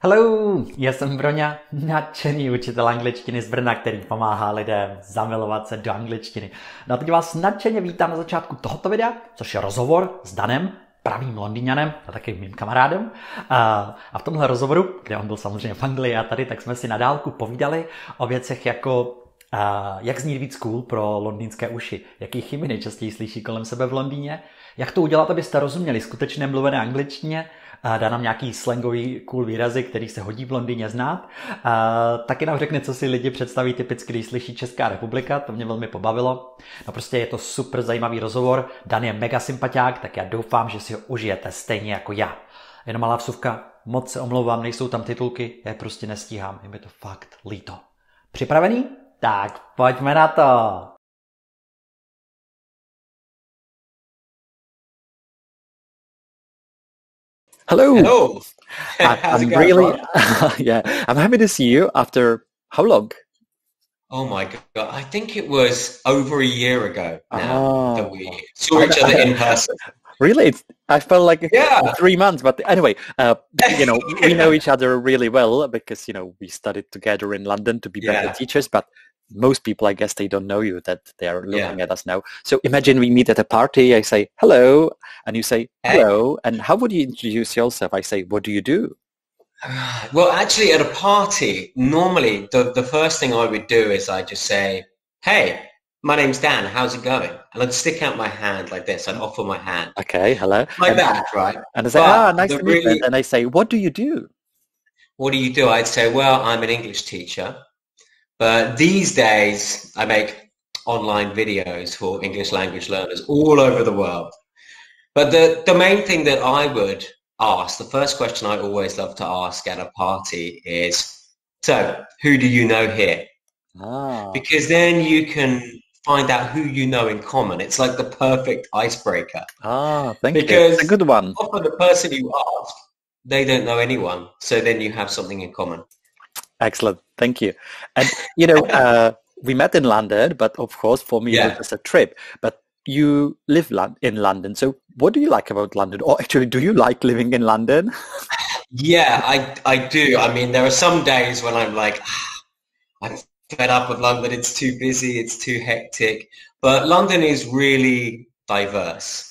Hello, já jsem Broňa, nadšený učitel angličtiny z Brna, který pomáhá lidem zamilovat se do angličtiny. No a teď vás nadšeně vítám na začátku tohoto videa, což je rozhovor s Danem, pravým Londýňanem a taky mým kamarádem. A v tomhle rozhovoru, kde on byl samozřejmě v Anglii a tady, tak jsme si na dálku povídali o věcech jako jak znít víc cool pro londýnské uši, jaký chyby nejčastěji slyší kolem sebe v Londýně, jak to udělat, abyste rozuměli skutečné mluvené angličtině, dá nám nějaký slangový cool výrazy, který se hodí v Londýně znát. Taky nám řekne, co si lidi představí typicky, když slyší Česká republika, to mě velmi pobavilo. No prostě je to super zajímavý rozhovor, Dan je mega sympatiák, tak já doufám, že si ho užijete stejně jako já. Jenom malá vsuvka, moc se omlouvám, nejsou tam titulky, já je prostě nestíhám, je mi to fakt líto. Připravený? Tak pojďme na to! Hello. Hello. I'm it going, really, Ron? yeah, I'm happy to see you after how long? Oh my God. I think it was over a year ago now Oh. that we saw each other in person. Really? I felt like Yeah. 3 months, but anyway, we know each other really well because, we studied together in London to be better Yeah. teachers, but most people, I guess, they don't know you, that they are looking at us now. So imagine we meet at a party, I say, hello, and you say, hello, and how would you introduce yourself? I say, what do you do? Well, actually at a party, normally the first thing I would do is I just say, hey, my name's Dan, how's it going? And I'd stick out my hand like this. I'd offer my hand. Okay, hello. Like that, right? And I say, But nice the to meet you. really- And I say, what do you do? What do you do? I'd say, well, I'm an English teacher. But these days, I make online videos for English language learners all over the world. But the main thing that I would ask, the first question I always love to ask at a party is, so, who do you know here? Because then you can find out who you know in common. It's like the perfect icebreaker. Thank you. Because It's a good one. often the person you ask, they don't know anyone. So then you have something in common. Excellent. Thank you. And, we met in London, but of course for me it was just a trip. But you live in London. So what do you like about London? Or actually, do you like living in London? Yeah, I do. I mean, there are some days when I'm like, I'm fed up with London. It's too busy. It's too hectic. But London is really diverse.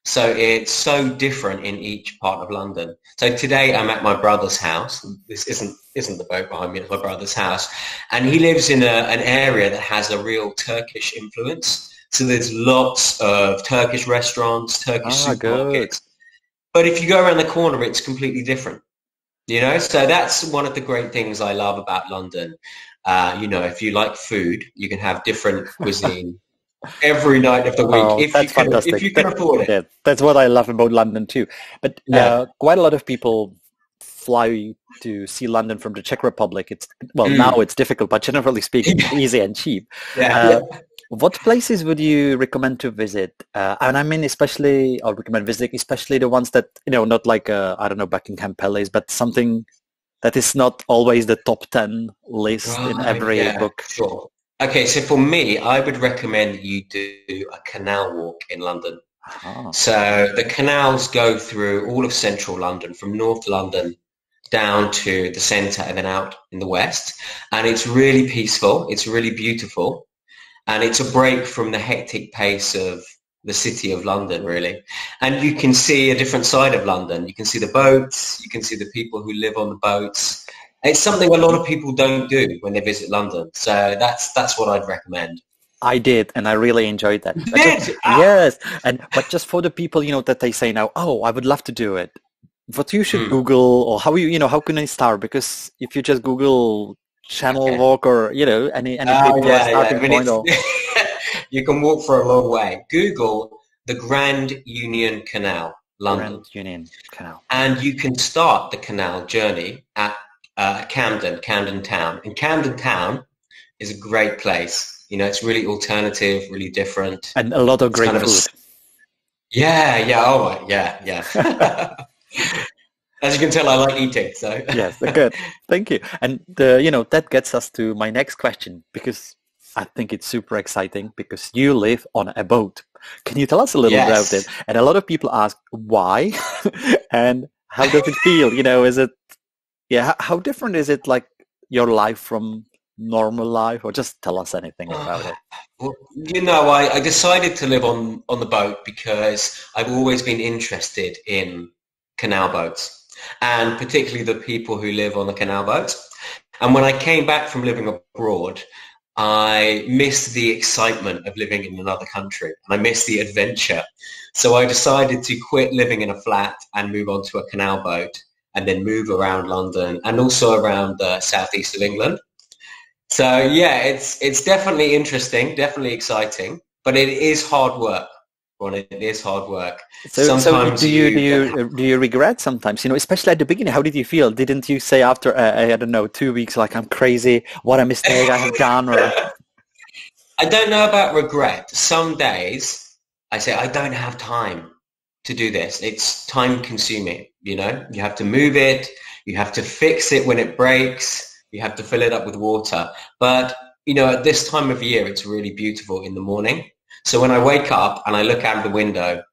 So it's so different in each part of London. So today I'm at my brother's house. This isn't the boat behind me, it's my brother's house. And he lives in an area that has a real Turkish influence. So there's lots of Turkish restaurants, Turkish supermarkets. But if you go around the corner, it's completely different. So that's one of the great things I love about London. If you like food, you can have different cuisine every night of the week, if you can afford it. Yeah, that's what I love about London too. But quite a lot of people fly to see London from the Czech Republic. Now it's difficult, but generally speaking, it's easy and cheap. What places would you recommend to visit? And I mean, recommend visiting, especially the ones that, not like, Buckingham Palace, but something that is not always the top 10 list in every book. Sure. Okay, so for me, I would recommend you do a canal walk in London. So the canals go through all of central London, from North London down to the centre and then out in the west. And it's really peaceful, it's really beautiful. And it's a break from the hectic pace of the city of London, really. And you can see a different side of London. You can see the boats, you can see the people who live on the boats. It's something a lot of people don't do when they visit London. So that's what I'd recommend. I did, and I really enjoyed that. Yes, but just for the people, that they say now, oh, I would love to do it. What you should Google, or how can I start? Because if you just Google Channel Walk or, any starting point. Or... You can walk for a long way. Google the Grand Union Canal, London. Grand Union Canal. And you can start the canal journey at Camden Town. And Camden Town is a great place. It's really alternative, really different. And a lot of great food. Yeah. As you can tell, I like eating, so. Yes, good. Thank you. And, that gets us to my next question, because I think it's super exciting, because you live on a boat. Can you tell us a little about it? And a lot of people ask, why? And how does it feel? Is it Yeah, how different is it, like your life from normal life, or just tell us anything about it? Well, I decided to live on the boat because I've always been interested in canal boats, and particularly the people who live on the canal boats. And when I came back from living abroad, I missed the excitement of living in another country, and I missed the adventure. So I decided to quit living in a flat and move on to a canal boat, and then move around London and also around the southeast of England. So yeah, it's definitely interesting, definitely exciting, but it is hard work. Ron, it is hard work. So do you regret sometimes? Especially at the beginning, how did you feel? Didn't you say after I don't know 2 weeks, like, I'm crazy, what a mistake I have done? Or I don't know about regret. Some days I say I don't have time to do this. It's time consuming. You have to move it, you have to fix it when it breaks. You have to fill it up with water. But, at this time of year, it's really beautiful in the morning. So when I wake up and I look out the window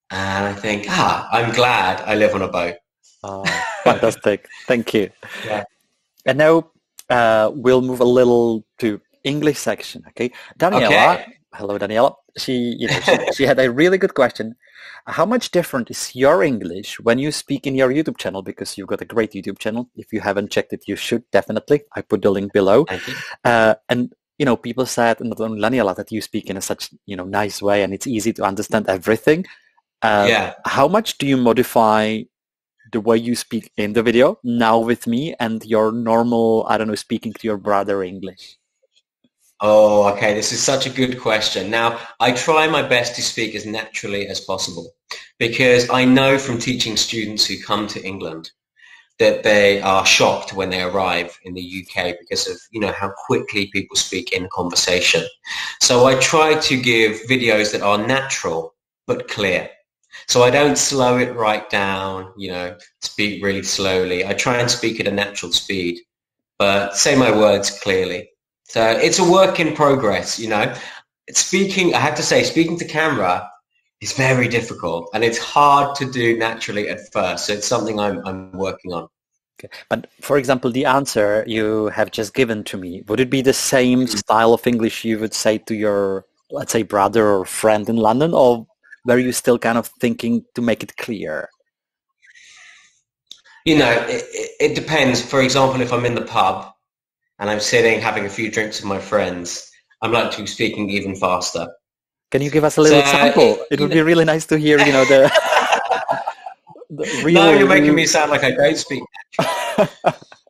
and I think, I'm glad I live on a boat. Oh, fantastic. Thank you. Yeah. And now we'll move a little to English section. Okay. Daniela. Okay. Hello, Daniela. She had a really good question. How much different is your English when you speak in your YouTube channel? Because you've got a great YouTube channel. If you haven't checked it, you should definitely. I put the link below. Thank you. And people said, and not only Daniela, that you speak in a such nice way, and it's easy to understand everything. How much do you modify the way you speak in the video now with me and your normal, speaking to your brother English? Oh, okay. This is such a good question. Now, I try my best to speak as naturally as possible because I know from teaching students who come to England that they are shocked when they arrive in the UK because of, how quickly people speak in conversation. So I try to give videos that are natural but clear. So I don't slow it right down, speak really slowly. I try and speak at a natural speed, but say my words clearly. So it's a work in progress, Speaking, I have to say, speaking to camera is very difficult, and it's hard to do naturally at first. So it's something I'm working on. Okay. But for example, the answer you have just given to me, would it be the same style of English you would say to your, let's say, brother or friend in London, or were you still kind of thinking to make it clear? It depends. For example, if I'm in the pub and I'm sitting having a few drinks with my friends, I'm like to be speaking even faster. Can you give us a little example? It would be really nice to hear, the real... No, you're making me sound like I don't speak.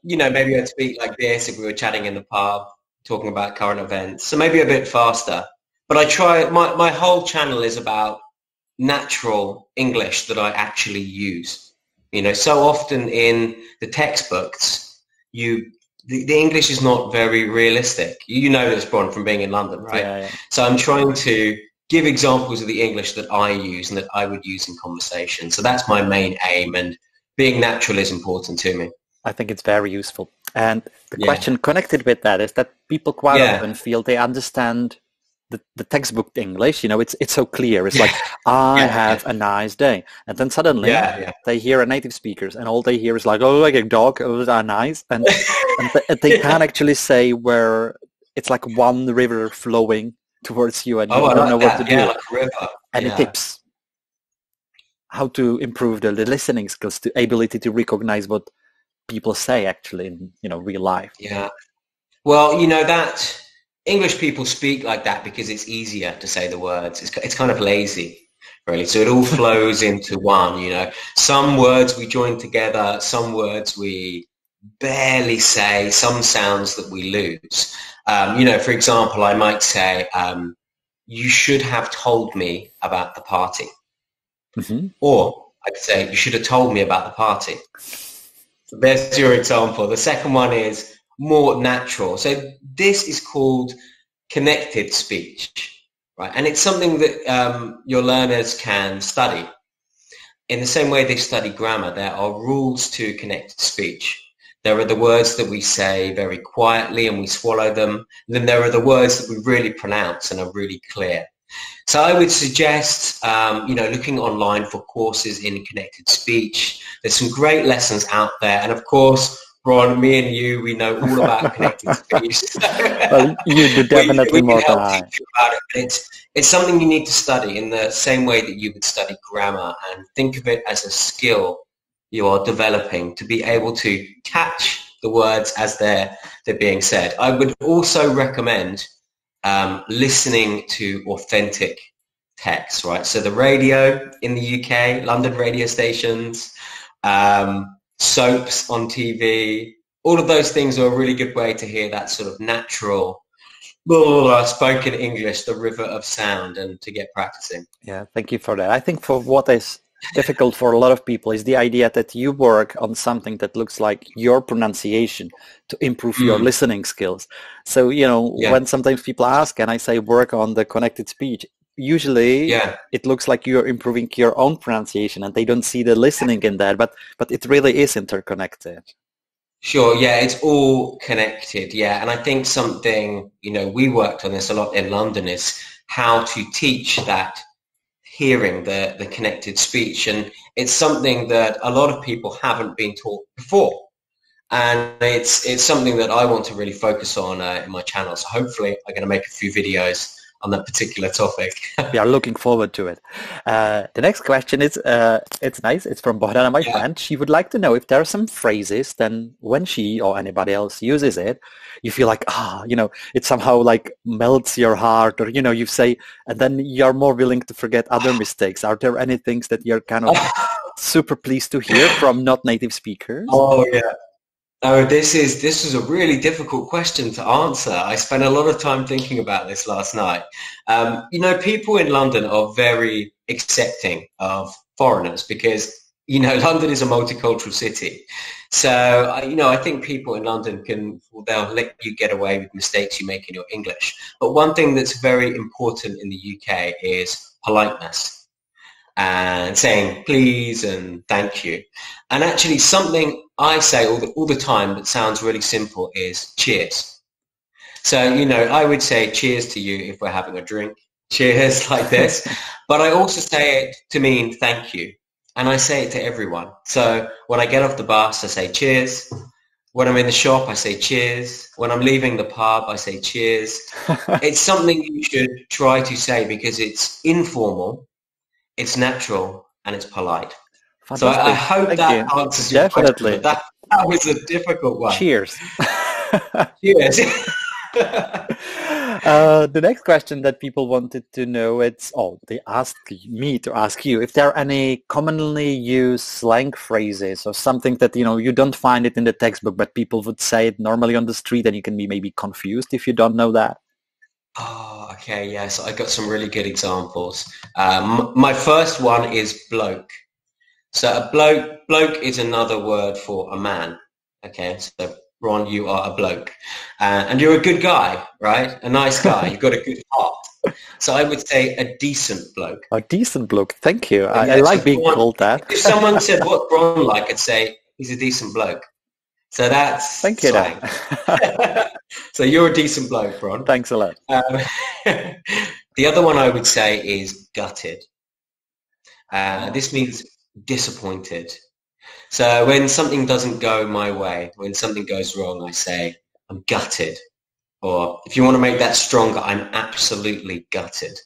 Maybe I'd speak like this if we were chatting in the pub, talking about current events. So maybe a bit faster. But I try, my whole channel is about natural English that I actually use. So often in the textbooks, the English is not very realistic. You know this, Bron, from being in London, right? Yeah. So I'm trying to give examples of the English that I use and that I would use in conversation. So that's my main aim, and being natural is important to me. I think it's very useful. And the question connected with that is that people quite often feel they understand the textbook English, it's so clear. It's like, I have a nice day. And then suddenly they hear a native speakers and all they hear is like, oh, like a dog, oh, are nice. And they can't actually say where it's like one river flowing towards you and you don't know what to do. Like a river. Any tips? How to improve the listening skills, the ability to recognize what people say actually in real life? Yeah. Well, that English people speak like that because it's easier to say the words. It's kind of lazy, really. So it all flows into one, Some words we join together, some words we barely say, some sounds that we lose. For example, I might say, you should have told me about the party. Mm-hmm. Or I could say, you should have told me about the party. So there's your example. The second one is more natural. So this is called connected speech, right? And it's something that your learners can study. In the same way they study grammar, there are rules to connected speech. There are the words that we say very quietly and we swallow them. And then there are the words that we really pronounce and are really clear. So I would suggest, looking online for courses in connected speech. There's some great lessons out there. And of course, Ron, me and you, we know all about connected speech. Well, you do definitely we more can than help I. teach you about it. But it's something you need to study in the same way that you would study grammar, and think of it as a skill you are developing to be able to catch the words as they're being said. I would also recommend listening to authentic text, right? So the radio in the UK, London radio stations, soaps on TV, all of those things are a really good way to hear that sort of natural spoken English, the river of sound, and to get practicing. Yeah, thank you for that. I think for what is difficult for a lot of people is the idea that you work on something that looks like your pronunciation to improve your listening skills. So, when sometimes people ask and I say work on the connected speech, usually it looks like you're improving your own pronunciation and they don't see the listening in that, but it really is interconnected. Sure, yeah, it's all connected, yeah. And I think something, we worked on this a lot in London, is how to teach that hearing, the connected speech. And it's something that a lot of people haven't been taught before. And it's something that I want to really focus on in my channel. So hopefully I'm going to make a few videos on that particular topic. We are looking forward to it. The next question is, it's nice. It's from Bohdana, my friend. She would like to know if there are some phrases, then when she or anybody else uses it, you feel like, it somehow like melts your heart, or, you say, and then you're more willing to forget other mistakes. Are there any things that you're kind of super pleased to hear from not native speakers? Oh, yeah. Oh, this is a really difficult question to answer. I spent a lot of time thinking about this last night. People in London are very accepting of foreigners because, London is a multicultural city. So, I think people in London they'll let you get away with mistakes you make in your English. But one thing that's very important in the UK is politeness and saying please and thank you. And actually something I say all the time that sounds really simple is cheers. So, I would say cheers to you if we're having a drink. Cheers, like this. But I also say it to mean thank you. And I say it to everyone. So when I get off the bus, I say cheers. When I'm in the shop, I say cheers. When I'm leaving the pub, I say cheers. It's something you should try to say because it's informal, it's natural, and it's polite. Fantastic. So I hope that answers your question. That was a difficult one. Cheers. Cheers. The next question that people wanted to know, they asked me to ask you if there are any commonly used slang phrases or something that, you don't find it in the textbook, but people would say it normally on the street and you can be maybe confused if you don't know that. Oh, okay. Yes, I got some really good examples. My first one is bloke. So a bloke is another word for a man. Okay, so Ron, you are a bloke. And you're a good guy, right? A nice guy. You've got a good heart. So I would say a decent bloke. A decent bloke. Thank you. I like being called that. If someone said, what Ron like, I'd say, he's a decent bloke. So that's Thank you. So you're a decent bloke, Ron. Thanks a lot. The other one I would say is gutted. This means disappointed. So when something doesn't go my way, when something goes wrong, I say, I'm gutted. Or if you want to make that stronger, I'm absolutely gutted.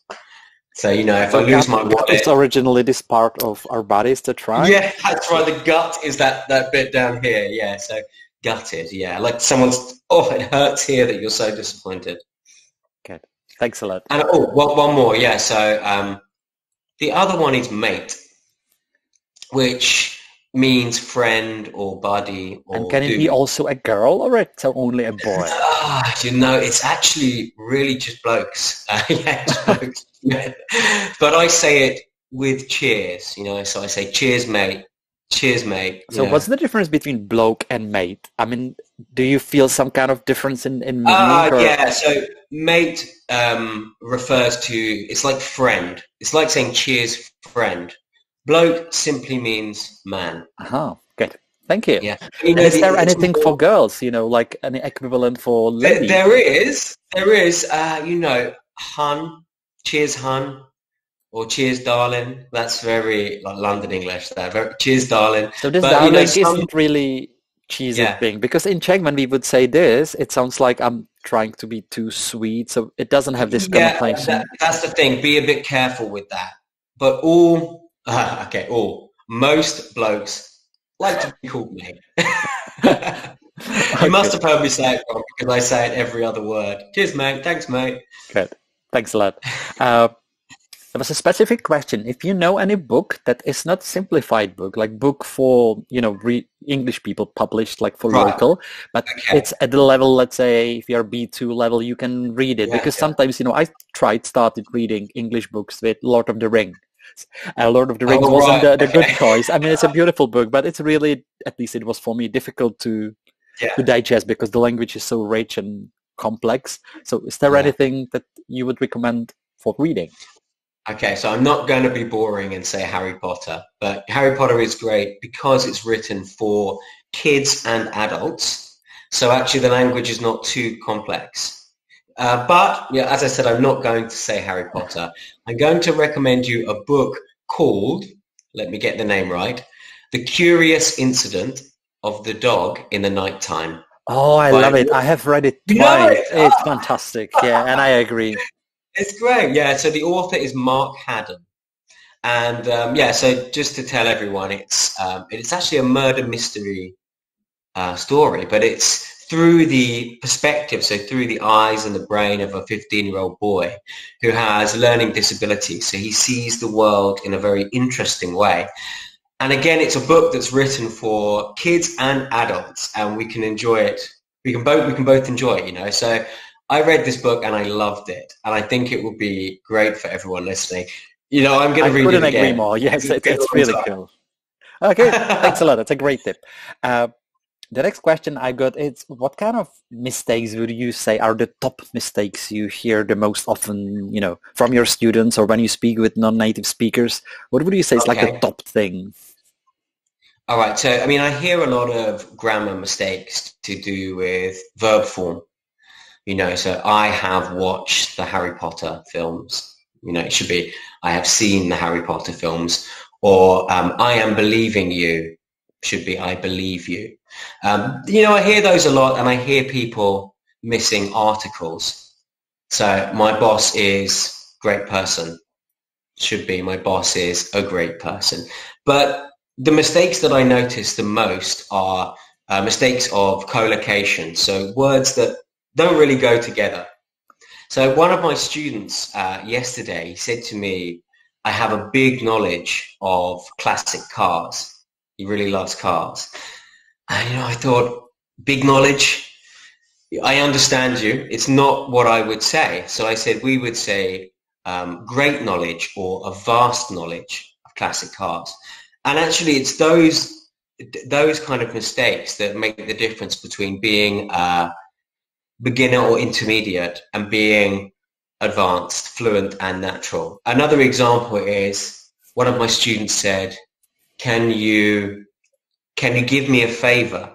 So, if I lose my wallet... It's originally this part of our bodies to try? Yeah, that's right. The gut is that bit down here. Yeah, so gutted, yeah. Like someone's, it hurts here that you're so disappointed. Good. Thanks a lot. And one more, yeah. So the other one is mate, which means friend or buddy. And can it be also a girl or it's only a boy? It's actually really just blokes. Just blokes. But I say it with cheers, so I say cheers, mate. Cheers, mate. So what's the difference between bloke and mate? I mean, do you feel some kind of difference in meaning? Yeah, so mate refers to, it's like friend. It's like saying cheers, friend. Bloke simply means man. Good. Thank you. Yeah. Is there anything for girls, like an equivalent for ladies? There is, hun, cheers, hun, or cheers, darling. That's very like London English. There, cheers, darling. So this darling isn't really cheesy thing, because in Czech, when we would say this, it sounds like I'm trying to be too sweet, so it doesn't have this connotation. That's the thing. Be a bit careful with that. But most blokes like to be called mate. You must have heard me say it wrong, because I say it every other word. Cheers, mate. Thanks, mate. Good. Thanks a lot. There was a specific question. If you know any book that is not simplified book, like book for, English people published like for local, but it's at the level, let's say, if you're B2 level, you can read it. Because sometimes, I started reading English books with Lord of the Rings. Lord of the Rings wasn't the good choice. I mean, it's a beautiful book, but it's really, at least it was for me, difficult to digest, because the language is so rich and complex. So is there anything that you would recommend for reading? Okay, so I'm not going to be boring and say Harry Potter, but Harry Potter is great because it's written for kids and adults. So actually the language is not too complex. But as I said, I'm not going to say Harry Potter. I'm going to recommend you a book called, let me get the name right, The Curious Incident of the Dog in the Nighttime. Oh, I love it. I have read it twice. It's fantastic. Yeah, and I agree. It's great. Yeah, so the author is Mark Haddon. And so just to tell everyone, it's actually a murder mystery story, but it's through the perspective, so through the eyes and the brain of a 15-year-old boy who has learning disabilities. So he sees the world in a very interesting way. And again, it's a book that's written for kids and adults, and we can enjoy it. We can both enjoy it, So I read this book and I loved it, and I think it will be great for everyone listening. I'm going to read it again. I couldn't agree more. Yes, it's really cool. Okay, thanks a lot. That's a great tip. The next question I got is, what kind of mistakes would you say are the top mistakes you hear the most often, from your students or when you speak with non-native speakers? What would you say is like the top thing? All right. So, I hear a lot of grammar mistakes to do with verb form. So I have watched the Harry Potter films. It should be, I have seen the Harry Potter films, or I am believing you should be, I believe you. I hear those a lot, and I hear people missing articles. So my boss is great person should be, my boss is a great person. But the mistakes that I notice the most are mistakes of collocation. So words that don't really go together. So one of my students yesterday said to me, I have a big knowledge of classic cars. He really loves cars. And, I thought, big knowledge? I understand you. It's not what I would say. So I said, we would say great knowledge or a vast knowledge of classic cars. And actually, it's those kind of mistakes that make the difference between being beginner or intermediate and being advanced, fluent and natural. Another example is one of my students said, can you give me a favor?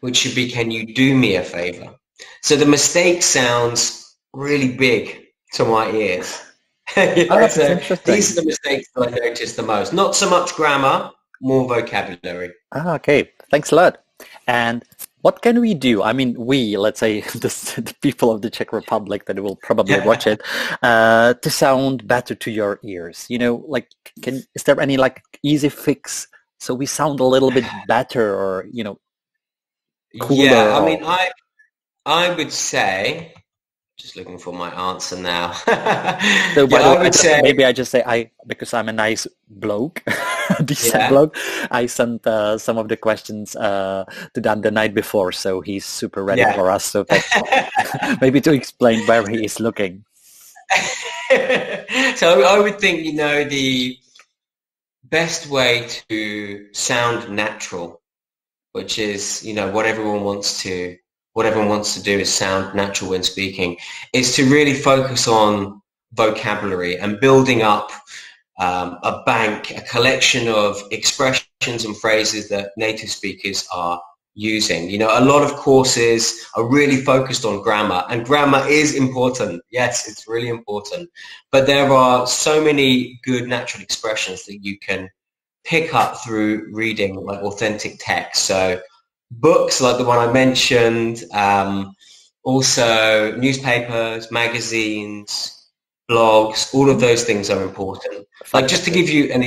Which should be, can you do me a favor? So the mistake sounds really big to my ears. So these are the mistakes that I notice the most. Not so much grammar, more vocabulary. Okay, thanks a lot. And what can we do? We, let's say the people of the Czech Republic that will probably watch it, to sound better to your ears. Is there any easy fix so we sound a little bit better, or cooler? Yeah, I would say, just looking for my answer now. So maybe I just say because I'm a nice bloke, decent bloke. I sent some of the questions to Dan the night before, so he's super ready for us. So maybe to explain where he is looking. So I would think, the best way to sound natural, which is, what everyone wants to do is sound natural when speaking, is to really focus on vocabulary and building up a collection of expressions and phrases that native speakers are using. You know, a lot of courses are really focused on grammar, and grammar is important. Yes, it's really important. But there are so many good natural expressions that you can pick up through reading like authentic text. So books like the one I mentioned, also newspapers, magazines, blogs, all of those things are important. Like, just to give you an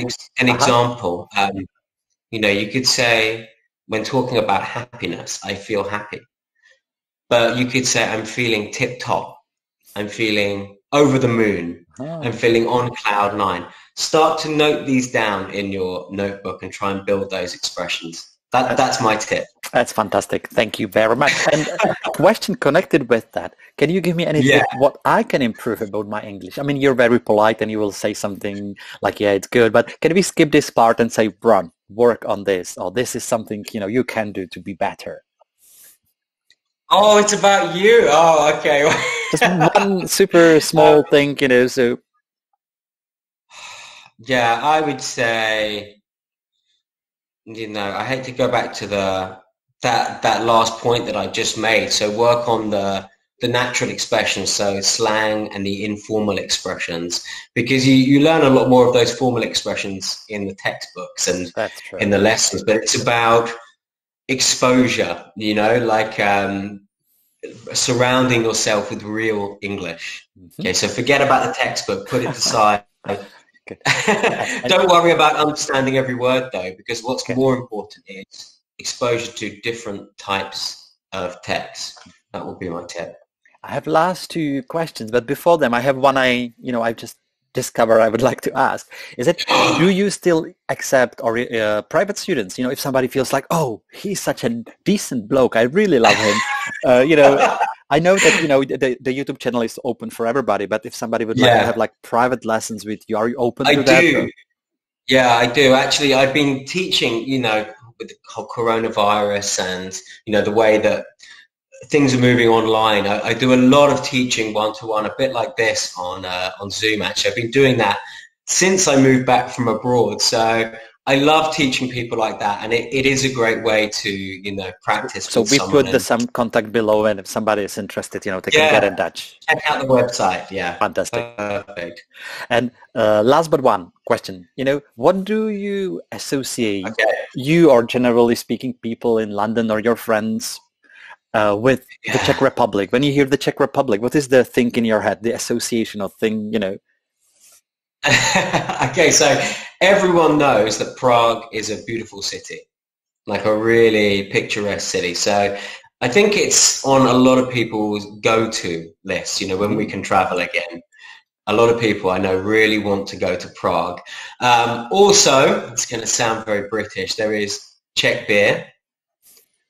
example, you know, you could say, when talking about happiness, I feel happy. But you could say, I'm feeling tip-top. I'm feeling over the moon. I'm feeling on cloud nine. Start to note these down in your notebook and try and build those expressions. That's my tip. That's fantastic. Thank you very much. And a question connected with that. Can you give me any tip what I can improve about my English? I mean, you're very polite and you will say something like, yeah, it's good. But can we skip this part and say, Ron, work on this, or this is something, you know, you can do to be better? Oh, it's about you. Oh, okay. Just one super small thing, you know, so. Yeah, I would say, you know, I hate to go back to that last point that I just made. So work on the natural expressions, so slang and the informal expressions, because you learn a lot more of those formal expressions in the textbooks and in the lessons. But it's about exposure, you know, like surrounding yourself with real English. Okay, so forget about the textbook, put it aside. Don't worry about understanding every word though, because what's more important is exposure to different types of text. That would be my tip. I have last two questions, but before them, I have one I just discovered I would like to ask. Is it, do you still accept or private students? You know, if somebody feels like, oh, he's such a decent bloke, I really love him. You know, I know that, you know, the YouTube channel is open for everybody, but if somebody would like to have like private lessons with you, are you open to that? I do. Yeah, I do. Actually, I've been teaching, you know, with the whole coronavirus and, you know, the way that things are moving online. I do a lot of teaching one-to-one, a bit like this on Zoom, actually. I've been doing that since I moved back from abroad. So I love teaching people like that, and it is a great way to, you know, practice. So we put some contact below, and if somebody is interested, you know, they can get in touch. Check out the website. Yeah, fantastic. Perfect. And last but one question, you know, what do you associate you, or generally speaking, people in London or your friends with the Czech Republic? When you hear the Czech Republic, what is the thing in your head, the association of thing, you know? Okay, so everyone knows that Prague is a beautiful city, like a really picturesque city. So I think it's on a lot of people's go-to list, you know, when we can travel again. A lot of people I know really want to go to Prague. Also, it's going to sound very British, there is Czech beer.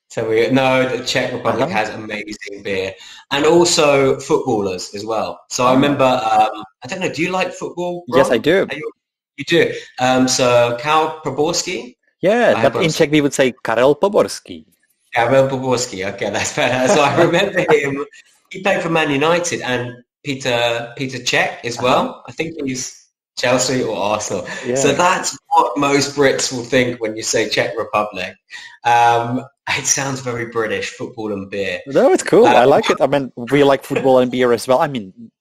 So we know the Czech Republic has amazing beer, and also footballers as well. So I remember, I don't know, do you like football, Ron? Yes, I do. You do. So Karel Poborský? Yeah, but in Czech we would say Karel Poborský. Karel Poborský, okay, that's better. So I remember him, he played for Man United, and Peter Cech as well. I think he's Chelsea or Arsenal. Yeah. So that's what most Brits will think when you say Czech Republic. It sounds very British, football and beer. No, it's cool. I like it. I mean, we like football and beer as well. I mean,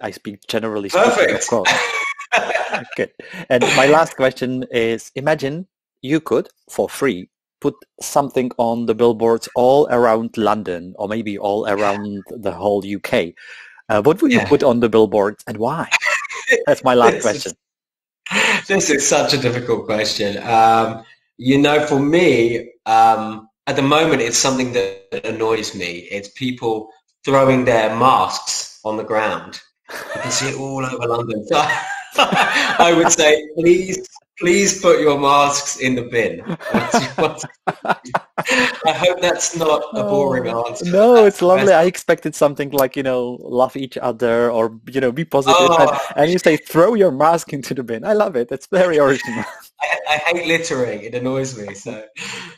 I speak generally speaking, of course. Good. And my last question is, imagine you could, for free, put something on the billboards all around London, or maybe all around the whole UK. What would you put on the billboards, and why? That's my last question. This is such a difficult question. You know, for me, at the moment, it's something that annoys me. It's people throwing their masks on the ground. You can see it all over London. So I would say, please put your masks in the bin. I hope that's not a boring answer. No, it's lovely. I expected something like, you know, love each other, or, you know, be positive. And you say, throw your mask into the bin. I love it. It's very original. I hate littering. It annoys me. So,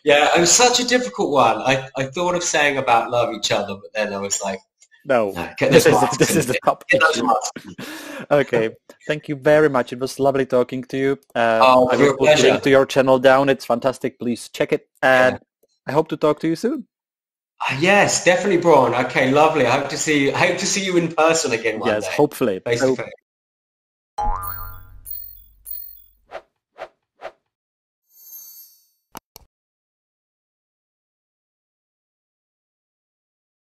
yeah, it was such a difficult one. I thought of saying about love each other, but then I was like, no, this is the top. Okay, thank you very much. It was lovely talking to you. I will put a link to your channel down. It's fantastic. Please check it. And I hope to talk to you soon. Yes, definitely, Braun. Okay, lovely. I hope to see you in person again one day. Yes, hopefully. Face to face.